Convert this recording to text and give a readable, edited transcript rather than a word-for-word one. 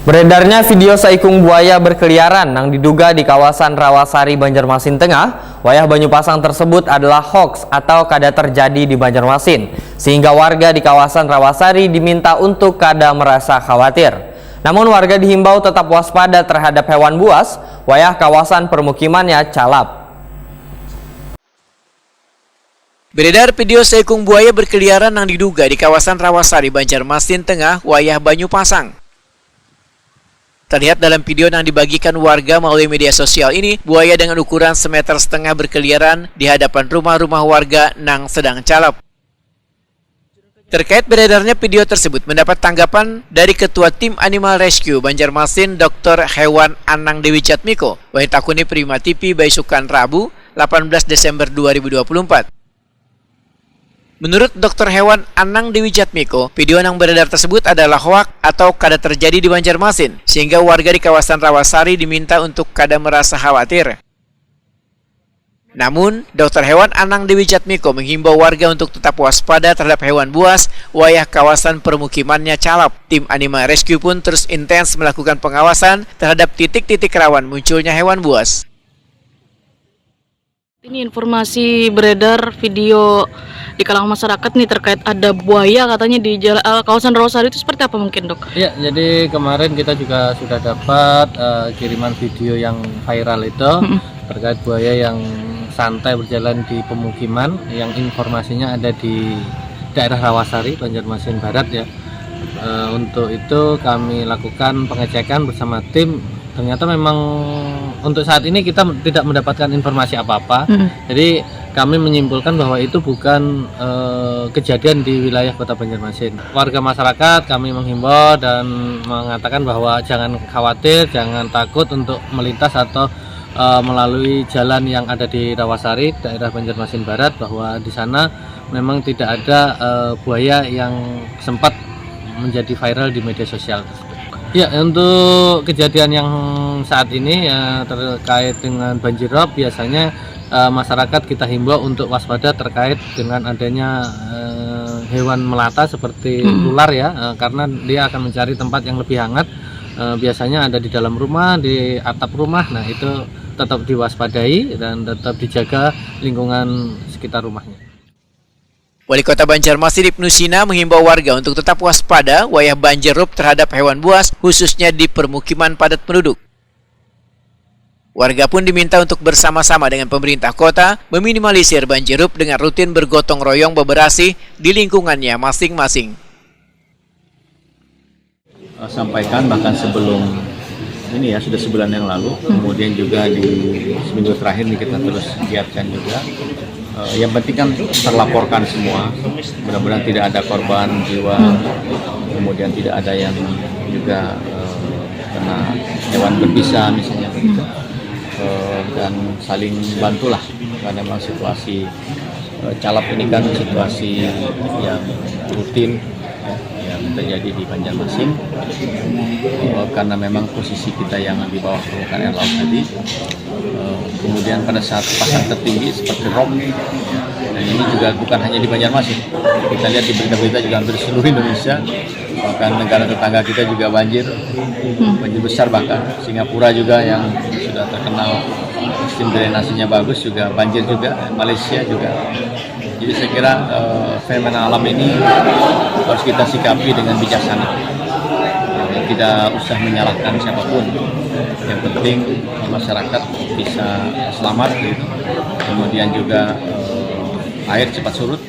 Beredarnya video seekung buaya berkeliaran yang diduga di kawasan Rawasari, Banjarmasin Tengah. Wayah Banyupasang tersebut adalah hoaks atau kada terjadi di Banjarmasin, sehingga warga di kawasan Rawasari diminta untuk kada merasa khawatir. Namun warga dihimbau tetap waspada terhadap hewan buas. Wayah kawasan permukimannya calap. Beredar video seekung buaya berkeliaran yang diduga di kawasan Rawasari, Banjarmasin Tengah, Wayah Banyupasang. Terlihat dalam video yang dibagikan warga melalui media sosial ini, buaya dengan ukuran 1,5 meter berkeliaran di hadapan rumah-rumah warga yang sedang calap. Terkait beredarnya video tersebut mendapat tanggapan dari Ketua Tim Animal Rescue Banjarmasin, Dr. Hewan Anang Dewi Jatmiko, wanita akuni Prima TV Baisukan Rabu, 18 Desember 2024. Menurut Dr. Hewan Anang Dewi Jatmiko, video yang beredar tersebut adalah hoaks atau kada terjadi di Banjarmasin, sehingga warga di kawasan Rawasari diminta untuk kada merasa khawatir. Namun, Dr. Hewan Anang Dewi Jatmiko menghimbau warga untuk tetap waspada terhadap hewan buas. Wayah kawasan permukimannya calap. Tim Animal Rescue pun terus intens melakukan pengawasan terhadap titik-titik rawan munculnya hewan buas. Ini informasi beredar video di kalangan masyarakat nih terkait ada buaya katanya di kawasan Rawasari, itu seperti apa mungkin, Dok? Ya, jadi kemarin kita juga sudah dapat kiriman video yang viral itu terkait buaya yang santai berjalan di pemukiman yang informasinya ada di daerah Rawasari, Banjarmasin Barat ya. Untuk itu kami lakukan pengecekan bersama tim. Ternyata memang untuk saat ini kita tidak mendapatkan informasi apa-apa. Jadi kami menyimpulkan bahwa itu bukan kejadian di wilayah Kota Banjarmasin. Warga masyarakat kami menghimbau dan mengatakan bahwa jangan khawatir, jangan takut untuk melintas atau melalui jalan yang ada di Rawasari, daerah Banjarmasin Barat, bahwa di sana memang tidak ada buaya yang sempat menjadi viral di media sosial. Ya, untuk kejadian yang saat ini terkait dengan banjirop, biasanya masyarakat kita himbau untuk waspada terkait dengan adanya hewan melata seperti ular ya, karena dia akan mencari tempat yang lebih hangat. Biasanya ada di dalam rumah, di atap rumah. Nah, itu tetap diwaspadai dan tetap dijaga lingkungan sekitar rumahnya. Wali Kota Banjarmasin Ibnu Sina menghimbau warga untuk tetap waspada wayah banjirop terhadap hewan buas, khususnya di permukiman padat penduduk. Warga pun diminta untuk bersama-sama dengan pemerintah kota meminimalisir banjirop dengan rutin bergotong royong bebersih di lingkungannya masing-masing. Sampaikan bahkan sebelum ini ya, sudah sebulan yang lalu, kemudian juga di seminggu terakhir ini kita terus giatkan juga. Yang penting kan terlaporkan semua, mudah-mudahan tidak ada korban jiwa, kemudian tidak ada yang juga kena hewan berbisa misalnya, dan saling bantulah, karena memang situasi calap ini kan situasi yang rutin yang terjadi di Banjarmasin, karena memang posisi kita yang di bawah permukaan air laut tadi. Kemudian pada saat pasang tertinggi seperti Rob, dan ini juga bukan hanya di Banjarmasin, kita lihat di berita-berita juga hampir seluruh Indonesia, bahkan negara tetangga kita juga banjir besar, bahkan Singapura juga yang sudah terkenal sistem drainasenya bagus juga banjir juga, Malaysia juga. Jadi saya kira fenomena alam ini harus kita sikapi dengan bijaksana. Tidak usah menyalahkan siapapun. Yang penting masyarakat bisa selamat, gitu. Kemudian juga air cepat surut.